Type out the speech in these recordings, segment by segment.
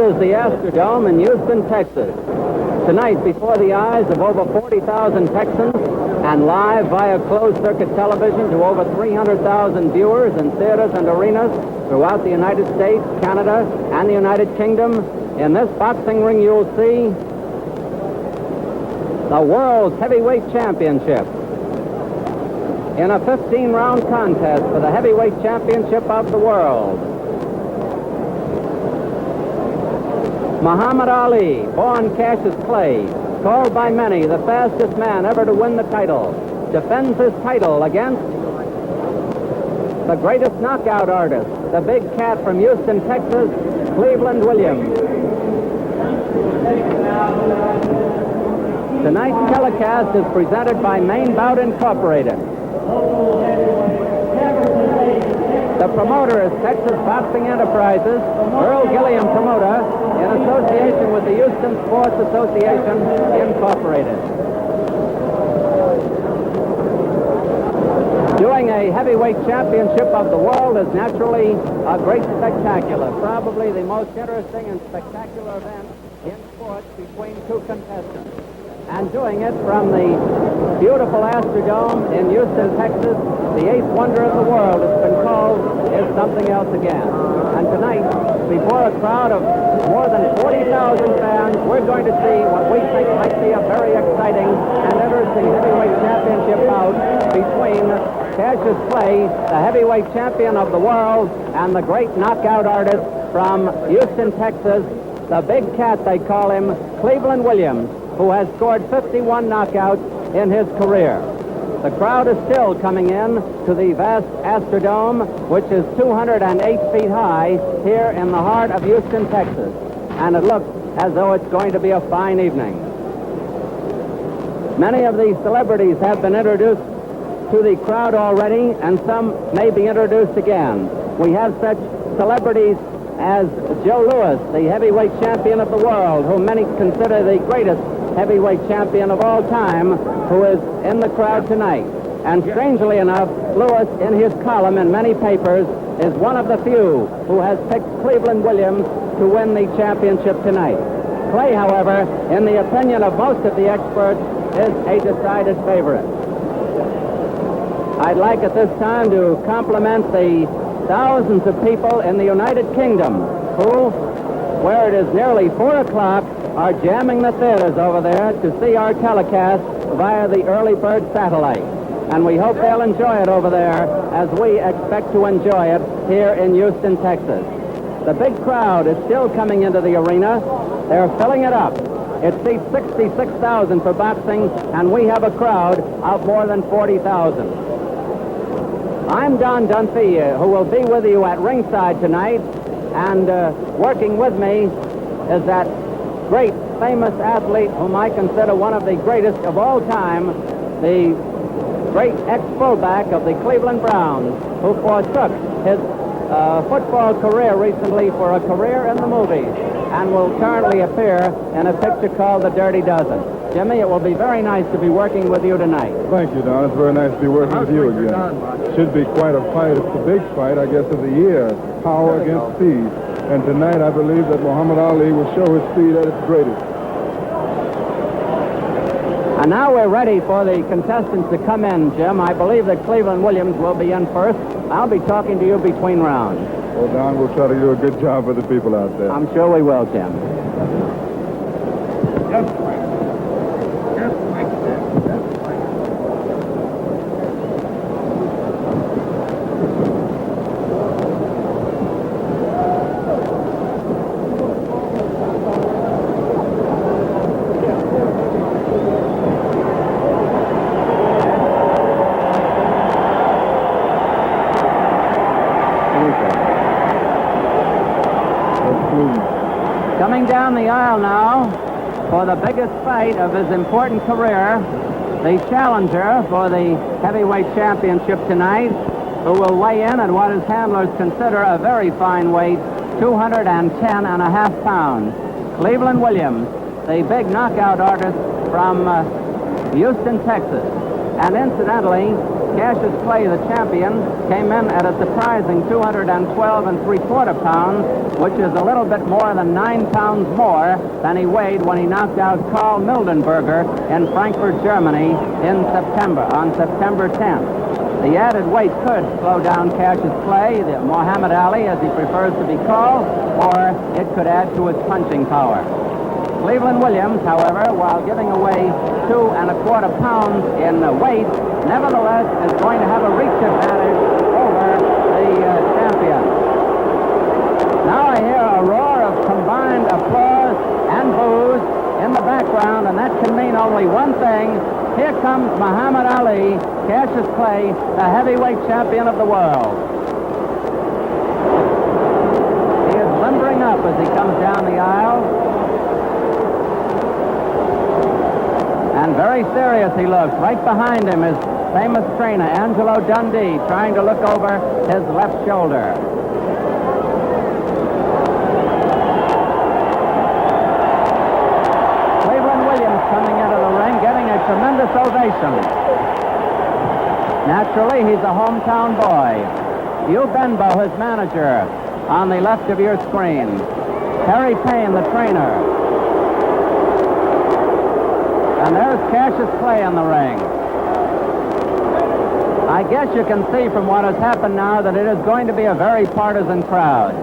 is the Astrodome in Houston, Texas. Tonight, before the eyes of over 40,000 Texans and live via closed-circuit television to over 300,000 viewers in theaters and arenas throughout the United States, Canada, and the United Kingdom, in this boxing ring you'll see the World's Heavyweight Championship in a 15-round contest for the Heavyweight Championship of the world. Muhammad Ali, born Cassius Clay, called by many the fastest man ever to win the title, defends his title against the greatest knockout artist, the big cat from Houston, Texas, Cleveland Williams. Tonight's telecast is presented by Main Bout Incorporated. The promoter is Texas Boxing Enterprises, Earl Gilliam Promoter, in association with the Houston Sports Association, Incorporated. Doing a heavyweight championship of the world is naturally a great spectacular, probably the most interesting and spectacular event in sports between two contestants. And doing it from the beautiful Astrodome in Houston, Texas, the eighth wonder of the world, it's been called, is something else again. And tonight, before a crowd of more than 40,000 fans, we're going to see what we think might be a very exciting and interesting heavyweight championship bout between Cassius Clay, the heavyweight champion of the world, and the great knockout artist from Houston, Texas, the big cat, they call him, Cleveland Williams, who has scored 51 knockouts in his career. The crowd is still coming in to the vast Astrodome, which is 208 feet high here in the heart of Houston, Texas. And it looks as though it's going to be a fine evening. Many of these celebrities have been introduced to the crowd already, and some may be introduced again. We have such celebrities as Joe Louis, the heavyweight champion of the world, whom many consider the greatest heavyweight champion of all time, who is in the crowd tonight. And strangely enough, Louis, in his column in many papers, is one of the few who has picked Cleveland Williams to win the championship tonight. Clay, however, in the opinion of most of the experts, is a decided favorite. I'd like at this time to compliment the thousands of people in the United Kingdom who, where it is nearly 4 o'clock, are jamming the theaters over there to see our telecast via the early bird satellite. And we hope they'll enjoy it over there as we expect to enjoy it here in Houston, Texas. The big crowd is still coming into the arena. They're filling it up. It seats 66,000 for boxing, and we have a crowd of more than 40,000. I'm Don Dunphy, who will be with you at ringside tonight, and working with me is that great, famous athlete whom I consider one of the greatest of all time, the great ex-fullback of the Cleveland Browns, who forsook his football career recently for a career in the movies, and will currently appear in a picture called The Dirty Dozen. Jimmy, it will be very nice to be working with you tonight. Thank you, Don. It's very nice to be working with you again. Should be quite a fight. It's the big fight, I guess, of the year. Power against speed. And tonight, I believe that Muhammad Ali will show his speed at its greatest. And now we're ready for the contestants to come in, Jim. I believe that Cleveland Williams will be in first. I'll be talking to you between rounds. Well, Don, we'll try to do a good job for the people out there. I'm sure we will, Jim. Just like this. Just like this. Coming down the aisle now for the biggest fight of his important career, the challenger for the heavyweight championship tonight, who will weigh in at what his handlers consider a very fine weight, 210.5 pounds. Cleveland Williams, the big knockout artist from Houston, Texas. And incidentally, Cassius Clay, the champion, came in at a surprising 212 3/4 pounds, which is a little bit more than 9 pounds more than he weighed when he knocked out Karl Mildenberger in Frankfurt, Germany on September 10th. The added weight could slow down Cassius Clay, the Muhammad Ali, as he prefers to be called, or it could add to his punching power. Cleveland Williams, however, while giving away 2 1/4 pounds in weight, nevertheless is going to have a reach advantage over the champion. Now I hear a roar of combined applause and boos in the background, and that can mean only one thing. Here comes Muhammad Ali, Cassius Clay, the heavyweight champion of the world. He is limbering up as he comes down the aisle. And very serious he looks. Right behind him is famous trainer Angelo Dundee, trying to look over his left shoulder. Cleveland Williams coming into the ring, getting a tremendous ovation. Naturally, he's a hometown boy. Hugh Benbow, his manager, on the left of your screen. Harry Payne, the trainer. And there's Cassius Clay in the ring. I guess you can see from what has happened now that it is going to be a very partisan crowd.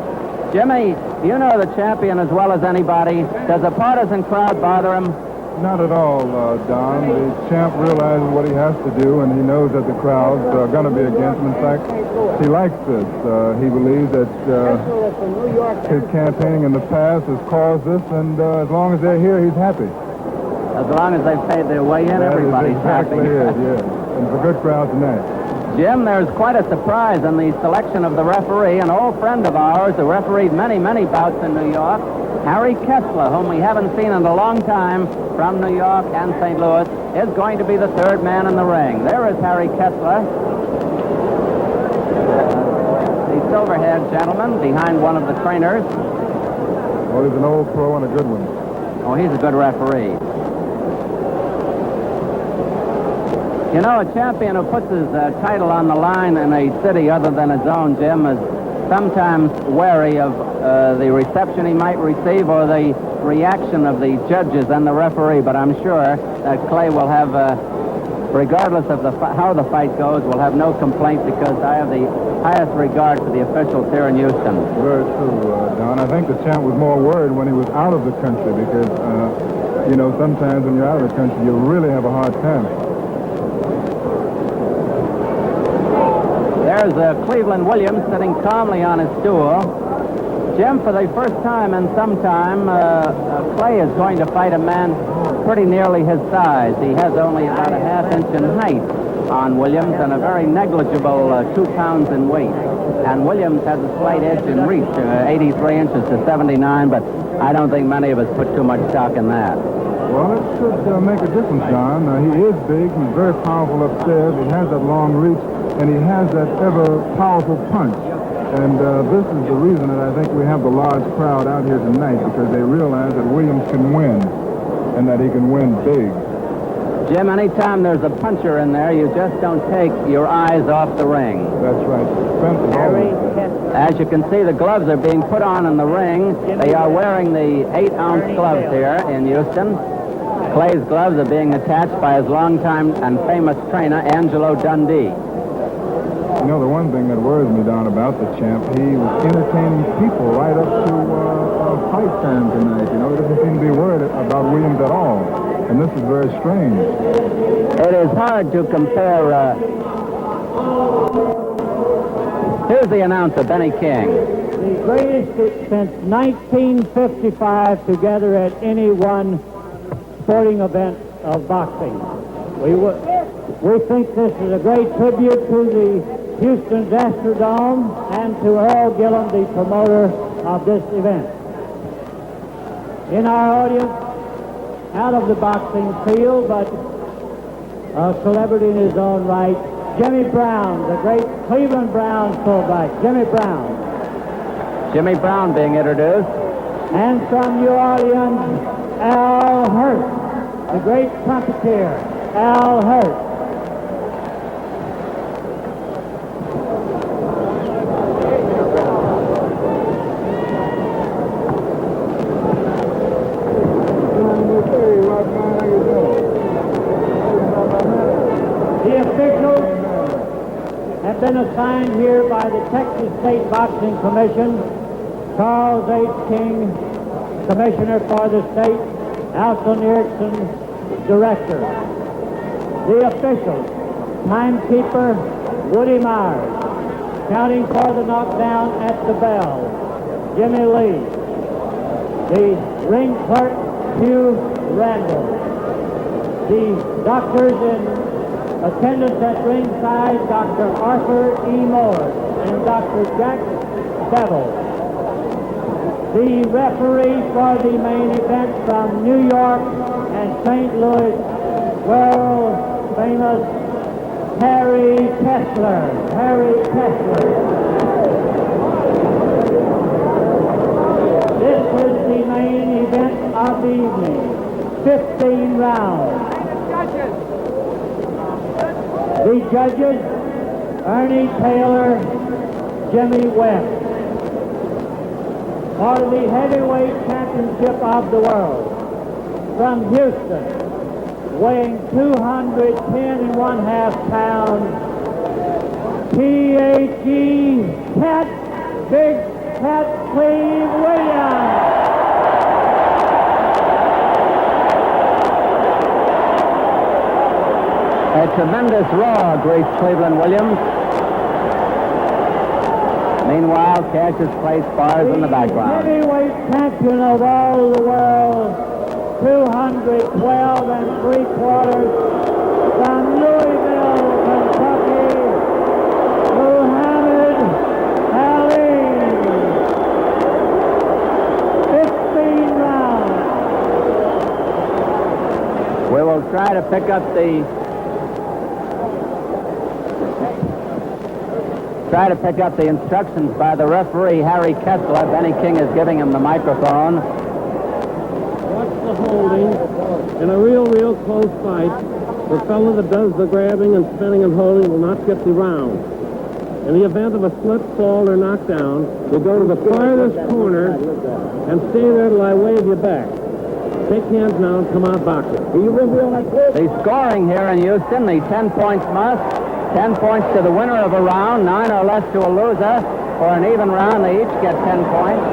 Jimmy, you know the champion as well as anybody. Does a partisan crowd bother him? Not at all, Don. The champ realizes what he has to do, and he knows that the crowd's going to be against him. In fact, he likes this. He believes that his campaigning in the past has caused this, and as long as they're here, he's happy. As long as they've paid their way in, everybody's happy. Exactly it, yes. And it's a good crowd tonight. Jim, there's quite a surprise in the selection of the referee. An old friend of ours who refereed many, many bouts in New York, Harry Kessler, whom we haven't seen in a long time from New York and St. Louis, is going to be the third man in the ring. There is Harry Kessler, the silver-haired gentleman behind one of the trainers. Well, he's an old pro and a good one. Oh, he's a good referee. You know, a champion who puts his title on the line in a city other than his own, Jim, is sometimes wary of the reception he might receive or the reaction of the judges and the referee. But I'm sure that Clay will have, regardless of how the fight goes, will have no complaint, because I have the highest regard for the officials here in Houston. Very true, Don. I think the champ was more worried when he was out of the country, because, you know, sometimes when you're out of the country, you really have a hard time. There's Cleveland Williams sitting calmly on his stool. Jim, for the first time in some time, Clay is going to fight a man pretty nearly his size. He has only about a half-inch in height on Williams and a very negligible 2 pounds in weight. And Williams has a slight edge in reach, 83 inches to 79, but I don't think many of us put too much stock in that. Well, it should make a difference, Don. He is big. He's very powerful upstairs. He has that long reach, and he has that ever-powerful punch. And this is the reason that I think we have the large crowd out here tonight, because they realize that Williams can win, and that he can win big. Jim, anytime there's a puncher in there, you just don't take your eyes off the ring. That's right. As you can see, the gloves are being put on in the ring. They are wearing the 8-ounce gloves here in Houston. Clay's gloves are being attached by his longtime and famous trainer, Angelo Dundee. You know, the one thing that worries me, Don, about the champ, he was entertaining people right up to fight time tonight. You know, he doesn't seem to be worried about Williams at all. And this is very strange. It is hard to compare. Here's the announcer, Benny King. The greatest since 1955 together at any one sporting event of boxing. We think this is a great tribute to the Houston's Astrodome and to Earl Gillum, the promoter of this event. In our audience, out of the boxing field, but a celebrity in his own right, Jimmy Brown, the great Cleveland Browns fullback, Jimmy Brown. Jimmy Brown being introduced. And from New Orleans, Al Hurt, the great trumpeter, Al Hurt. have been assigned here by the Texas State Boxing Commission. Charles H. King, Commissioner for the state. Alton Erickson, Director. The officials, timekeeper Woody Myers. Counting for the knockdown at the bell, Jimmy Lee. The ring clerk, Hugh Randall. The doctors in attendance at ringside, Dr. Arthur E. Moore and Dr. Jack Bevel. The referee for the main event from New York and St. Louis, world famous Harry Kessler. Harry Kessler. This is the main event of the evening. 15 rounds. The judges, Ernie Taylor, Jimmy Webb. For the heavyweight championship of the world, from Houston, weighing 210 1/2 pounds, P.H.E. Pat, Big Pat Cleve Williams. A tremendous roar greets Cleveland Williams. Meanwhile, Cassius Clay spars in the background. Heavyweight champion of all the world, 212 3/4 from Louisville, Kentucky, Muhammad Ali. 15 rounds. We will try to pick up the instructions by the referee, Harry Kessler. Benny King is giving him the microphone. Watch the holding. In a real close fight, the fellow that does the grabbing and spinning and holding will not get the round. In the event of a slip, fall, or knockdown, you go to the farthest corner and stay there till I wave you back. Take hands now and come out boxing. The scoring here in Houston, the 10 points must. 10 points to the winner of a round, 9 or less to a loser. For an even round, they each get 10 points.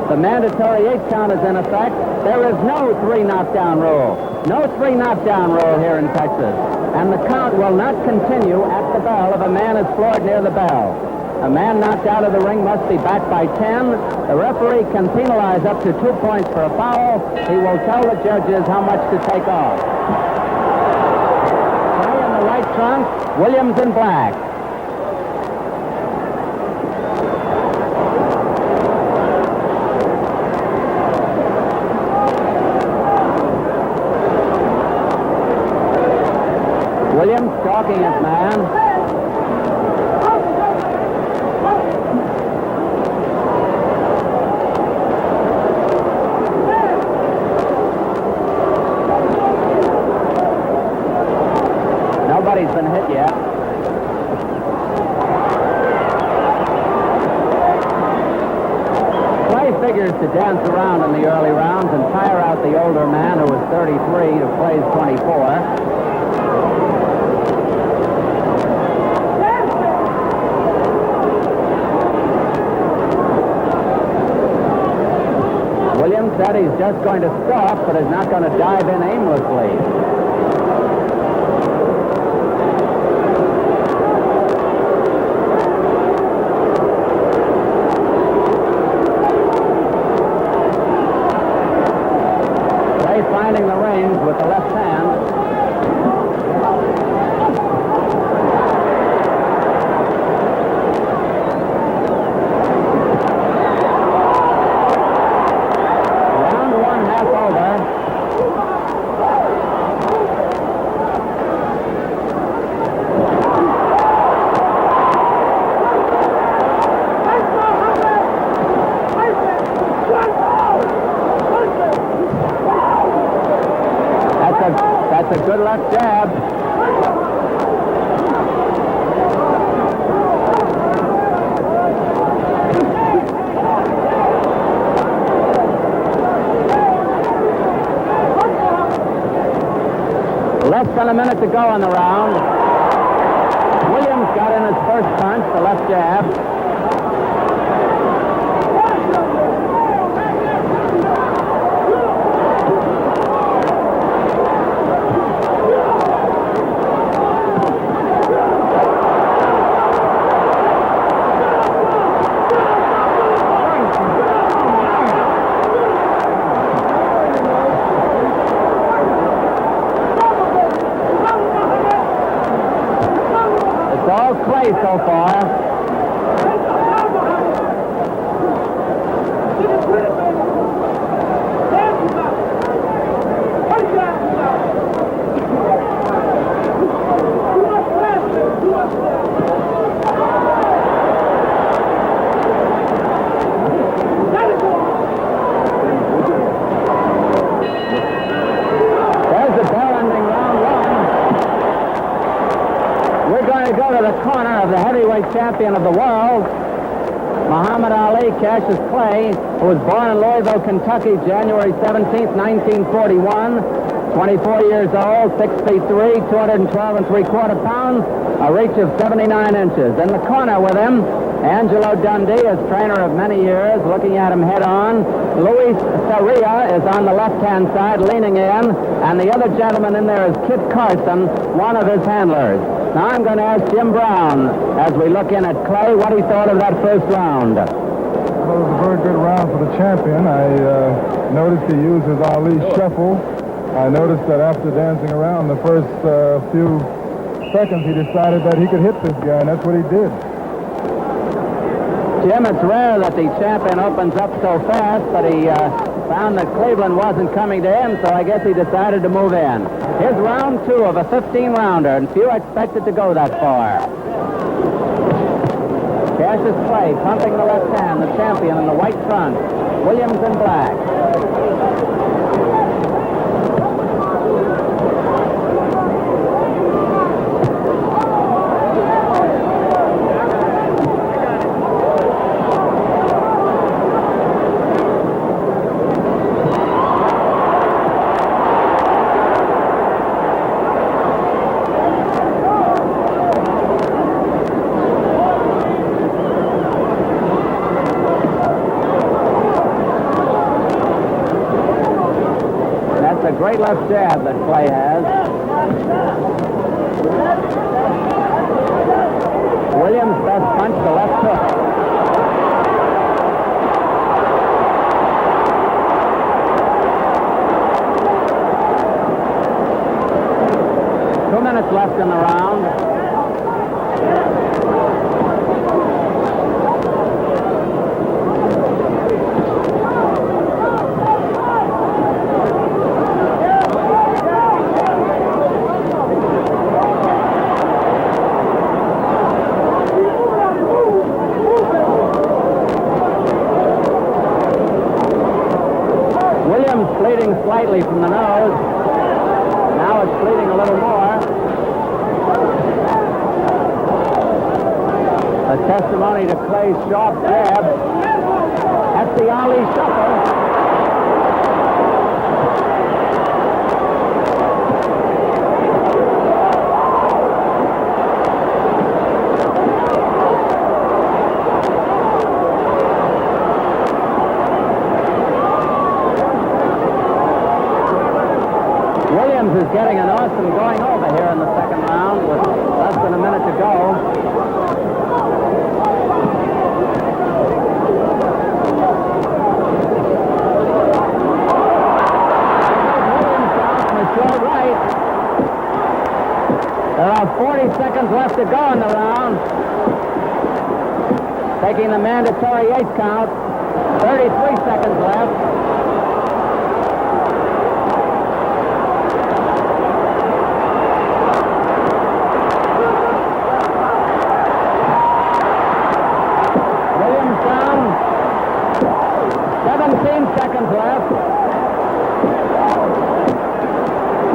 The mandatory 8 count is in effect. There is no 3 knockdown rule. No 3 knockdown rule here in Texas. And the count will not continue at the bell if a man is floored near the bell. A man knocked out of the ring must be back by 10. The referee can penalize up to 2 points for a foul. He will tell the judges how much to take off. White trunks, Williams in black. Williams stalking his man. Nobody's been hit yet. Clay figures to dance around in the early rounds and tire out the older man who was 33 to Clay's 24. Williams said he's just going to stop, but is not going to dive in aimlessly. Finding the range with the left hand. Round 1, half over. That's a good left jab. Less than a minute to go in the round. Williams first punch, the left jab. All Clay so far. There's the bell ending round one. We're going to go to the corner of the heavyweight champion of the world, Muhammad Ali Cassius Clay, who was born in Louisville, Kentucky, January 17th, 1941, 24 years old, 6 feet 3, 212 3/4 pounds, a reach of 79 inches. In the corner with him, Angelo Dundee, his trainer of many years, looking at him head on. Luis Sarria is on the left-hand side, leaning in, and the other gentleman in there is Kit Carson, one of his handlers. Now I'm going to ask Jim Brown, as we look in at Clay, what he thought of that first round. Well, it was a very good round for the champion. I noticed he used his Ali shuffle. I noticed that after dancing around the first few seconds, he decided that he could hit this guy, and that's what he did. Jim, it's rare that the champion opens up so fast, but he found that Cleveland wasn't coming to him, so I guess he decided to move in. Here's round two of a 15-rounder, and few expected to go that far. Cassius Clay pumping the left hand, the champion in the white trunks. Williams in black. Great left jab that Clay has. Williams' best punch, the left hook. Two minutes left in the round. Bleeding slightly from the nose. Now it's bleeding a little more. A testimony to Clay's sharp jab. That's the Ali shuffle. Williams is getting an awesome going over here in the second round with less than a minute to go. Williams down from the short right. There are 40 seconds left to go in the round. Taking the mandatory 8 count. 33 seconds left. Seconds left.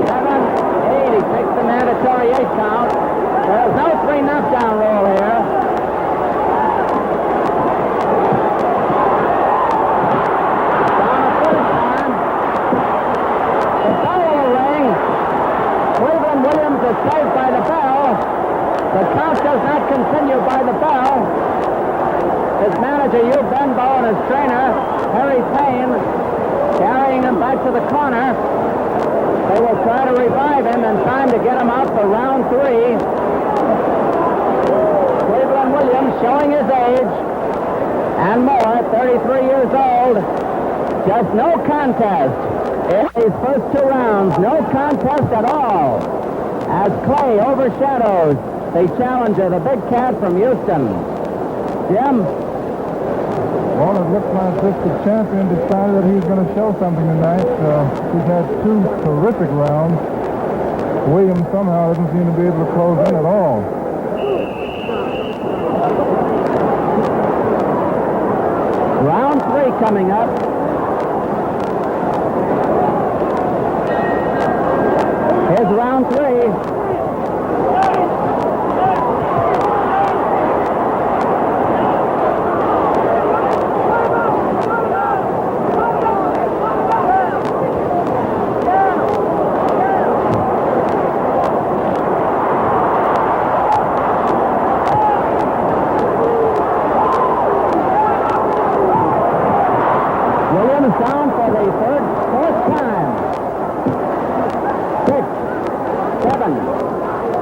7, 8. He takes the mandatory 8 count. There's no 3 knockdown roll here. Down the first time. The bell will ring. Cleveland Williams is saved by the bell. The count does not continue by His manager, Hugh Benbow, and his trainer, Harry Payne, carrying him back to the corner. They will try to revive him in time to get him out for round 3. Cleveland Williams showing his age and more, 33 years old. Just no contest in these first 2 rounds. No contest at all as Clay overshadows the challenger, the big cat from Houston. Jim? Well, it looks like this the champion decided that he was going to show something tonight. He's had 2 terrific rounds. Williams somehow doesn't seem to be able to close in at all. Round 3 coming up. Here's round 3. Down for the fourth time. 6, 7,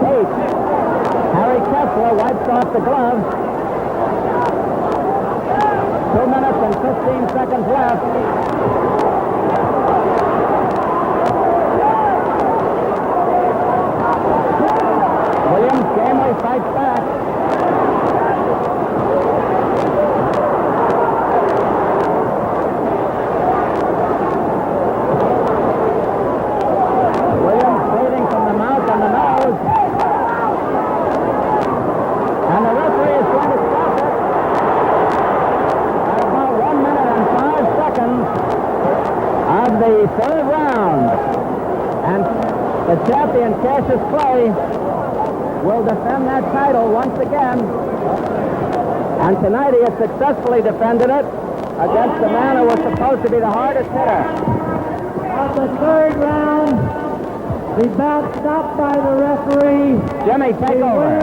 8. Harry Kessler wipes off the gloves. 2 minutes and 15 seconds left. Williams gamely fights back. The 3rd round, and the champion Cassius Clay will defend that title once again, and tonight he has successfully defended it against the man who was supposed to be the hardest hitter. Of the 3rd round, the bout stopped by the referee. Jimmy, take over.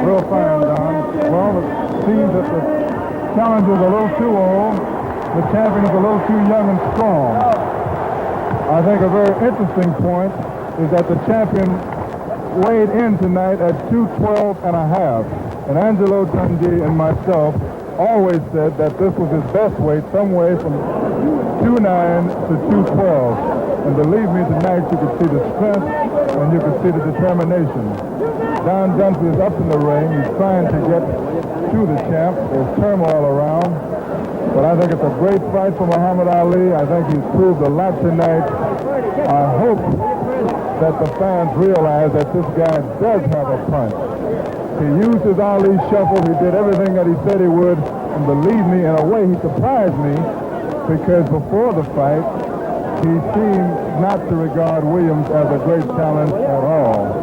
Real fine, Don. Well, it seems that the challenger is a little too old. The champion is a little too young and strong. I think a very interesting point is that the champion weighed in tonight at 212 and a half. And Angelo Dundee and myself always said that this was his best weight, somewhere from 209 to 212. And believe me, tonight you could see the strength and you could see the determination. Don Dunphy is up in the ring. He's trying to get to the champ. There's turmoil around. But I think it's a great fight for Muhammad Ali. I think he's proved a lot tonight. I hope that the fans realize that this guy does have a punch. He used his Ali shuffle. He did everything that he said he would. And believe me, in a way, he surprised me because before the fight, he seemed not to regard Williams as a great challenge at all.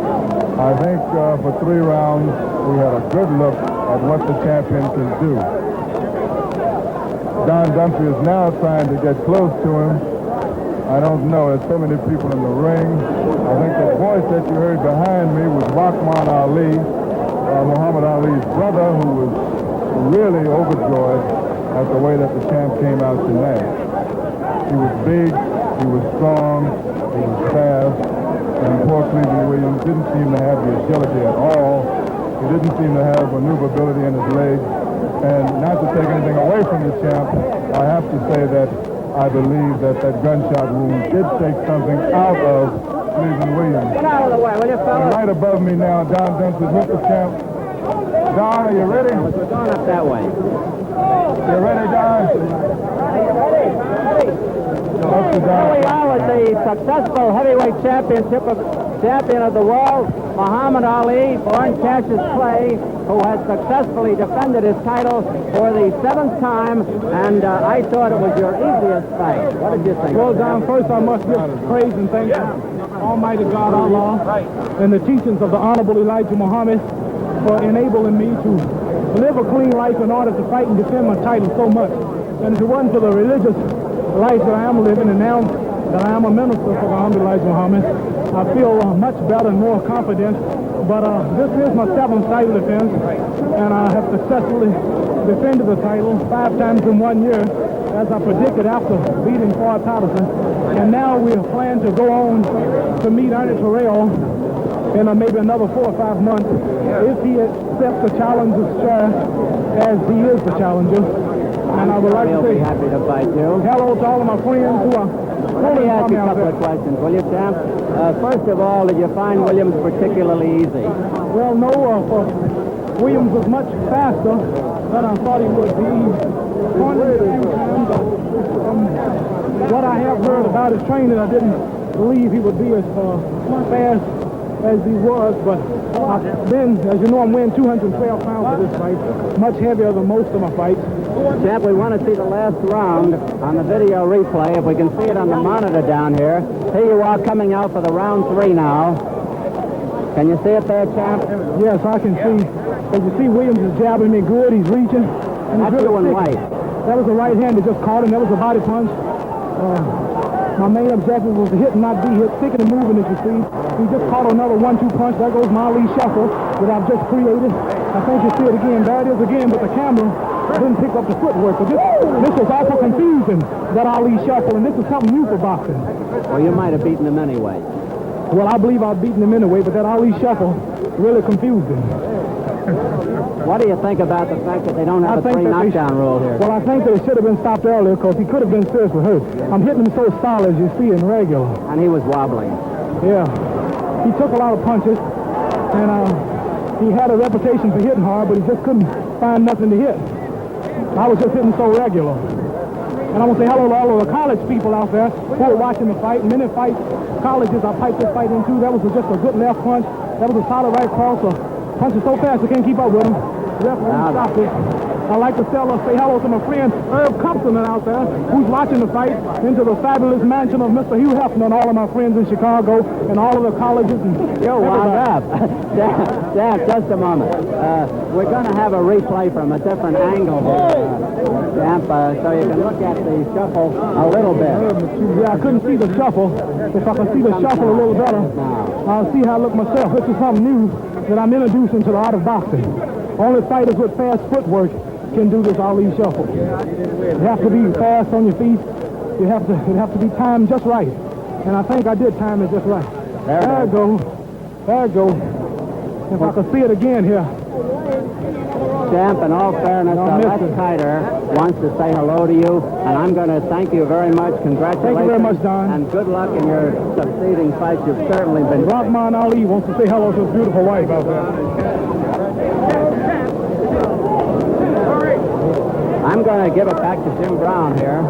I think for 3 rounds, we had a good look at what the champion can do. Don Dunphy is now trying to get close to him. I don't know. There's so many people in the ring. I think the voice that you heard behind me was Rahman Ali, Muhammad Ali's brother, who was really overjoyed at the way that the champ came out tonight. He was big, he was strong, he was fast, and poor Cleveland Williams didn't seem to have the agility at all. He didn't seem to have maneuverability in his legs. And not to take anything away from the champ, I have to say that I believe that that gunshot wound did take something out of Cleveland Williams. Get out of the way, will you, fellas? And right above me now, Don Dunphy with the champ. Don, are you ready? We're going up that way. You ready, Don? Here we are with the successful heavyweight champion of the world, Muhammad Ali, born Cassius Clay, who has successfully defended his title for the 7th time, and I thought it was your easiest fight. What did you think? Well, Don, first I must give praise and thanks to Almighty God Allah and the teachings of the Honorable Elijah Muhammad for enabling me to live a clean life in order to fight and defend my title so much. And if it wasn't for the religious life that I am living, and now that I am a minister for the Honorable Elijah Muhammad, I feel much better and more confident. But this is my 7th title defense, and I have successfully defended the title 5 times in 1 year, as I predicted after beating Floyd Patterson. And now we plan to go on to meet Ernie Terrell in maybe another 4 or 5 months if he accepts the challenger's chair as he is the challenger. And I would like to say be happy to fight you. hello to all of my friends who are Let me ask you a out couple there. of questions, will you, champ? First of all, did you find Williams particularly easy? Well, no, Williams was much faster than I thought he would be. What I have heard about his training, I didn't believe he would be as fast as he was, but as you know, I'm weighing 212 pounds for this fight, much heavier than most of my fights. Champ, we want to see the last round on the video replay. If we can see it on the monitor down here. Here you are coming out for the round 3 now. Can you see it there, champ? Yes, I can see. As you see, Williams is jabbing me good. He's reaching. And he's That's you in thick. white. That was a right hand that just caught him. That was a body punch. My main objective was to hit and not be hit, sticking and moving, as you see. He just caught another 1-2 punch. There goes my Ali shuffle that I've just created. I think you see it again. There it is again, but the camera didn't pick up the footwork. But this was awful confusing, that Ali shuffle, and this is something new for boxing. Well, you might have beaten him anyway. Well, I believe I've beaten him anyway, but that Ali shuffle really confused him. What do you think about the fact that they don't have a 3 knockdown rule here? Well, I think that it should have been stopped earlier because he could have been seriously hurt. I'm hitting him so solid, as you see, in regular. And he was wobbling. Yeah. He took a lot of punches, and he had a reputation for hitting hard, but he just couldn't find nothing to hit. I was just hitting so regular. And I want to say hello to all of the college people out there who are watching the fight. Many colleges I piped this fight into. That was just a good left punch. That was a solid right cross. Punches so fast I can't keep up with him. Referee stopped it. I'd like to say hello to my friend Herb Compton out there, who's watching the fight, into the fabulous mansion of Mr. Hugh Hefner, and all of my friends in Chicago, and all of the colleges. And You're wound up. Dad, just a moment. We're going to have a replay from a different angle here, Champ, so you can look at the shuffle a little bit. Yeah, I couldn't see the shuffle. If I can see the shuffle a little better, I'll see how I look myself. This is something new that I'm introducing to the art of boxing. Only fighters with fast footwork can do this Ali shuffle. You have to be fast on your feet. It have to be timed just right. And I think I did time it just right. There it goes. There it goes. If I could see it again here. Champ, in all fairness, Les Kiter wants to say hello to you, and I'm going to thank you very much. Congratulations. Thank you very much, Don. And good luck in your succeeding fights. You've certainly been... Rahman Ali wants to say hello to his beautiful wife out there. I'm going to give it back to Jim Brown here.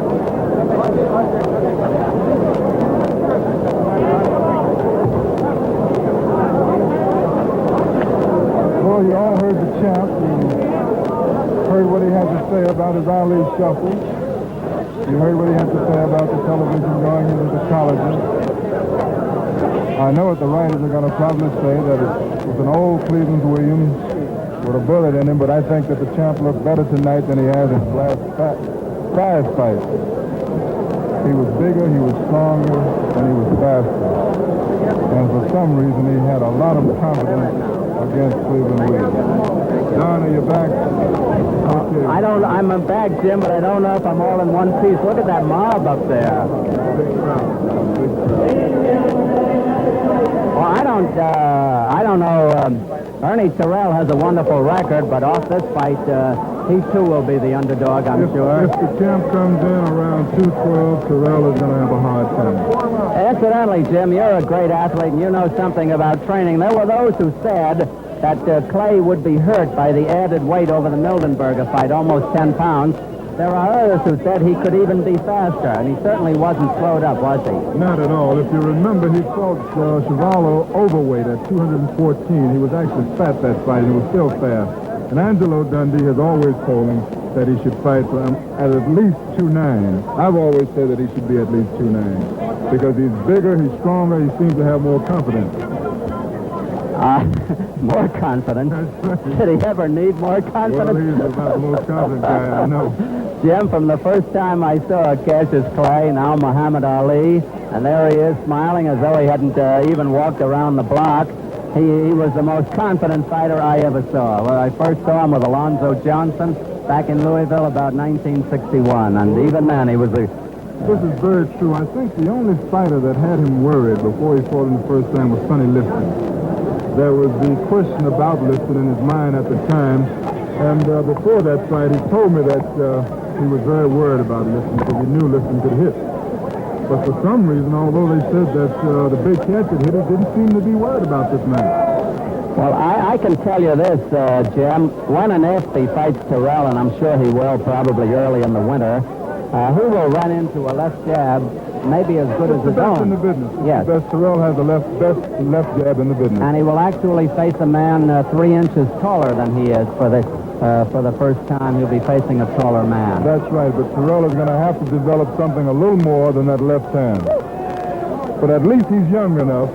Well, you all heard the champ. You heard what he had to say about his Ali shuffle. You heard what he had to say about the television going into the colleges. I know what the writers are going to probably say, that it was an old Cleveland Williams with a bullet in him, but I think that the champ looked better tonight than he has in his last 5 fights. He was bigger, he was stronger, and he was faster. And for some reason, he had a lot of confidence against Cleveland Williams. Don, are you back? Okay. I'm back, Jim, but I don't know if I'm all in one piece. Look at that mob up there. Big crowd. Big crowd. Well, I don't know. Ernie Terrell has a wonderful record, but off this fight, he too will be the underdog, I'm sure. If the champ comes in around 212, Terrell is going to have a hard time. Incidentally, Jim, you're a great athlete, and you know something about training. There were those who said that Clay would be hurt by the added weight over the Mildenberger fight, almost 10 pounds. There are others who said he could even be faster, and he certainly wasn't slowed up, was he? Not at all. If you remember, he fought Chuvalo overweight at 214. He was actually fat that fight, and he was still fast. And Angelo Dundee has always told him that he should fight for him at least 2'9". I've always said that he should be at least 2'9", because he's bigger, he's stronger, he seems to have more confidence. More confidence? Did he ever need more confidence? Well, he's about the most confident guy I know. Jim, from the first time I saw Cassius Clay, now Muhammad Ali, and there he is smiling as though he hadn't even walked around the block. He was the most confident fighter I ever saw. When I first saw him with Alonzo Johnson, back in Louisville about 1961, and even then he was a... This is very true. I think the only fighter that had him worried before he fought him the first time was Sonny Liston. There was the question about Liston in his mind at the time, and before that fight, he told me that he was very worried about Liston because he knew Liston could hit. But for some reason, although they said that the big cat could hit, he didn't seem to be worried about this man. Well, I can tell you this, Jim. When and if he fights Terrell, and I'm sure he will probably early in the winter, who will run into a left jab maybe as good as his best own. in the business. Yes. The best. Terrell has the best left jab in the business. And he will actually face a man 3 inches taller than he is for the first time. He'll be facing a taller man. That's right, but Terrell is going to have to develop something a little more than that left hand. But at least he's young enough,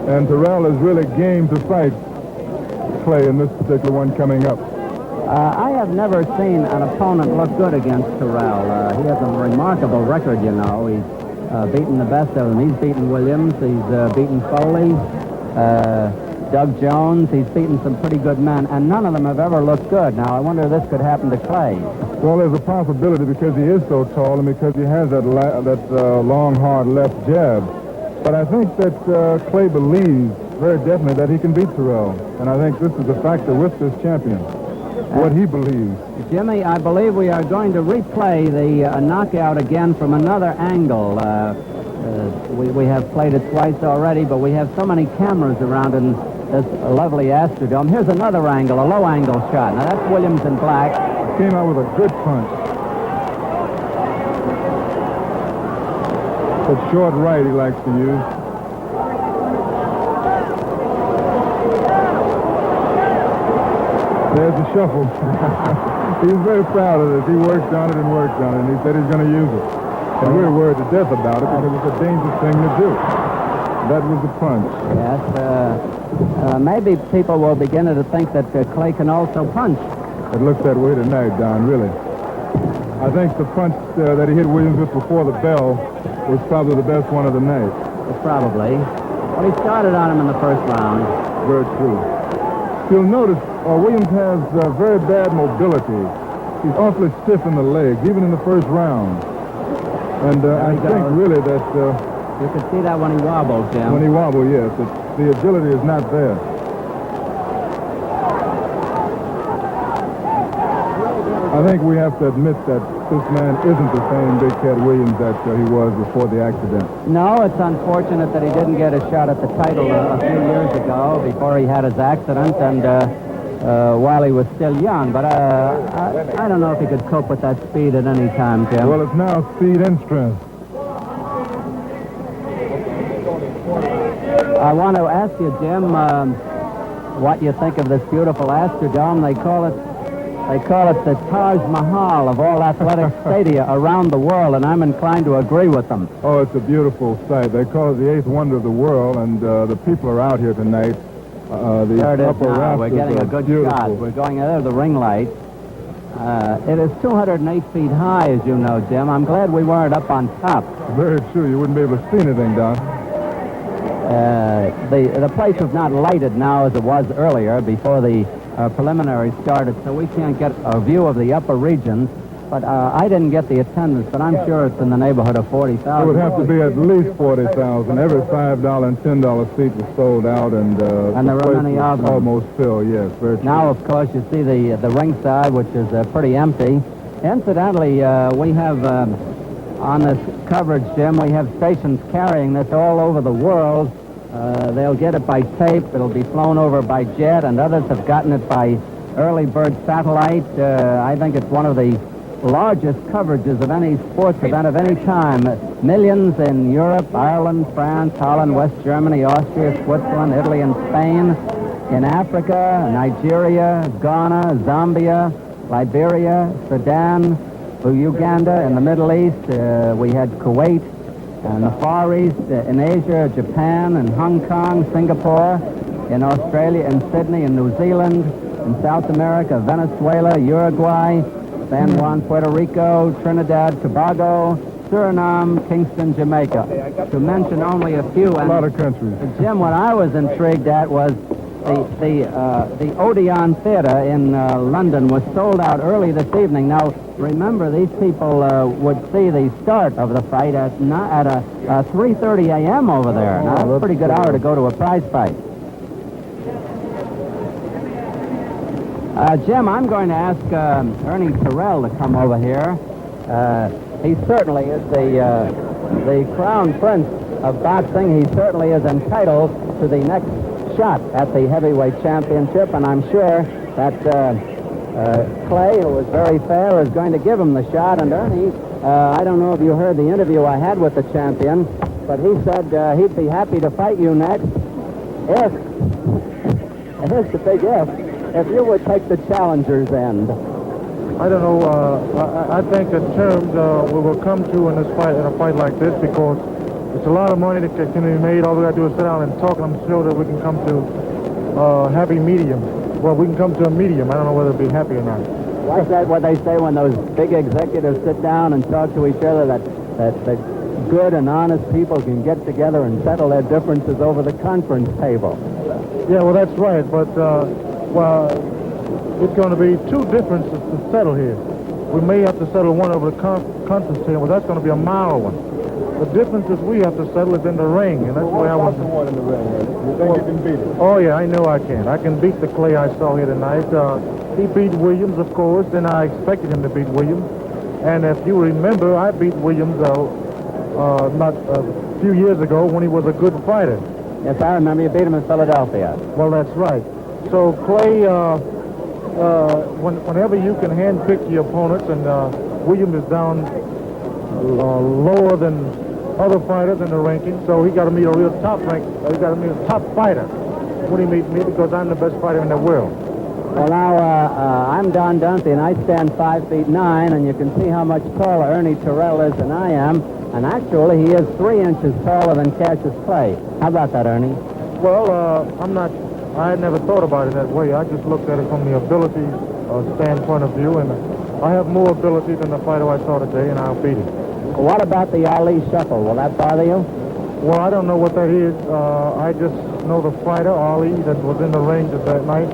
and Terrell is really game to fight Clay in this particular one coming up. I have never seen an opponent look good against Terrell. He has a remarkable record, you know. He's beaten the best of them. He's beaten Williams. He's beaten Foley, Doug Jones. He's beaten some pretty good men, and none of them have ever looked good. Now, I wonder if this could happen to Clay. Well, there's a possibility because he is so tall and because he has that long, hard left jab. But I think that Clay believes very definitely that he can beat Terrell, and I think this is a factor with this champion. What he believes. Jimmy, I believe we are going to replay the knockout again from another angle. We have played it twice already, but we have so many cameras around in this lovely Astrodome. Here's another angle, a low-angle shot. Now, that's Williams in black. Came out with a good punch. That short right he likes to use. There's the shuffle. He's very proud of this. He worked on it and worked on it, and he said he's going to use it. And we're worried to death about it because it's a dangerous thing to do. That was the punch. Yes. Maybe people will begin to think that Clay can also punch. It looks that way tonight, Don, really. I think the punch that he hit Williams with before the bell was probably the best one of the night. Probably. Well, he started on him in the first round. Very true. You'll notice Williams has very bad mobility. He's awfully stiff in the legs, even in the first round. And I think really that... you could see that when he wobbled, Jim. When he wobbled, yes. The agility is not there. I think we have to admit that this man isn't the same Big Cat Williams that he was before the accident. No, it's unfortunate that he didn't get a shot at the title a few years ago before he had his accident and while he was still young. But I don't know if he could cope with that speed at any time, Jim. Well, it's now speed and strength. I want to ask you, Jim, what you think of this beautiful Astrodome. They call it the Taj Mahal of all athletic stadia around the world, and I'm inclined to agree with them. Oh, it's a beautiful sight. They call it the eighth wonder of the world, and the people are out here tonight. There it is now. We're getting a good shot. We're going out of the ring light. It is 208 feet high, as you know, Jim. I'm glad we weren't up on top. Very true. You wouldn't be able to see anything, Don. The place is not lighted now as it was earlier before the preliminary started, so we can't get a view of the upper regions. But I didn't get the attendance, but I'm sure it's in the neighborhood of 40,000. It would have to be at least 40,000. Every $5 and $10 seat was sold out, and there were many of them. Almost filled, yes. Very true. Now, of course, you see the ringside, which is pretty empty. Incidentally, we have on this coverage, Jim, we have stations carrying this all over the world. They'll get it by tape. It'll be flown over by jet, and others have gotten it by early bird satellite. I think it's one of the largest coverages of any sports event of any time. Millions in Europe, Ireland, France, Holland, West Germany, Austria, Switzerland, Italy, and Spain. In Africa, Nigeria, Ghana, Zambia, Liberia, Sudan, Uganda. In the Middle East, we had Kuwait. In the Far East, in Asia, Japan, and Hong Kong, Singapore, in Australia, in Sydney, in New Zealand, in South America, Venezuela, Uruguay, San Juan, Puerto Rico, Trinidad, Tobago, Suriname, Kingston, Jamaica, to mention only a few. A lot of countries. Jim, what I was intrigued at was the Odeon Theatre in London was sold out early this evening. Now, remember, these people would see the start of the fight at 3:30 a.m. over there. Now, that's a pretty good hour to go to a prize fight. Jim, I'm going to ask Ernie Terrell to come over here. He certainly is the crown prince of boxing. He certainly is entitled to the next shot at the heavyweight championship, and I'm sure that Clay, who is very fair, is going to give him the shot. And Ernie, I don't know if you heard the interview I had with the champion, but he said he'd be happy to fight you next if, and here's the big if you would take the challenger's end. I don't know. I think the terms we will come to in a fight like this, because it's a lot of money that can be made. All we got to do is sit down and talk, and I'm sure that we can come to happy medium. Well, we can come to a medium. I don't know whether it'll be happy or not. Why is that what they say when those big executives sit down and talk to each other, that good and honest people can get together and settle their differences over the conference table? Yeah, well, that's right. But, it's going to be two differences to settle here. We may have to settle one over the conference table, but that's going to be a mild one. The differences we have to settle is in the ring, and that's the way I want to... one in the ring, you think you can beat it? Oh, yeah, I know I can. I can beat the Clay I saw here tonight. He beat Williams, of course, and I expected him to beat Williams. And if you remember, I beat Williams not a few years ago when he was a good fighter. Yes, I remember you beat him in Philadelphia. Well, that's right. So, Clay, whenever you can handpick your opponents, and Williams is down lower than other fighters in the ranking, so he got to meet a real top rank. He got to meet a top fighter when he meets me, because I'm the best fighter in the world. Well, now, I'm Don Dunphy, and I stand 5'9", and you can see how much taller Ernie Terrell is than I am. And actually, he is 3 inches taller than Cassius Clay. How about that, Ernie? Well, I had never thought about it that way. I just looked at it from the ability standpoint of view, and I have more ability than the fighter I saw today, and I'll beat him. What about the Ali shuffle? Will that bother you? Well, I don't know what that is. I just know the fighter, Ali, that was in the ring that night.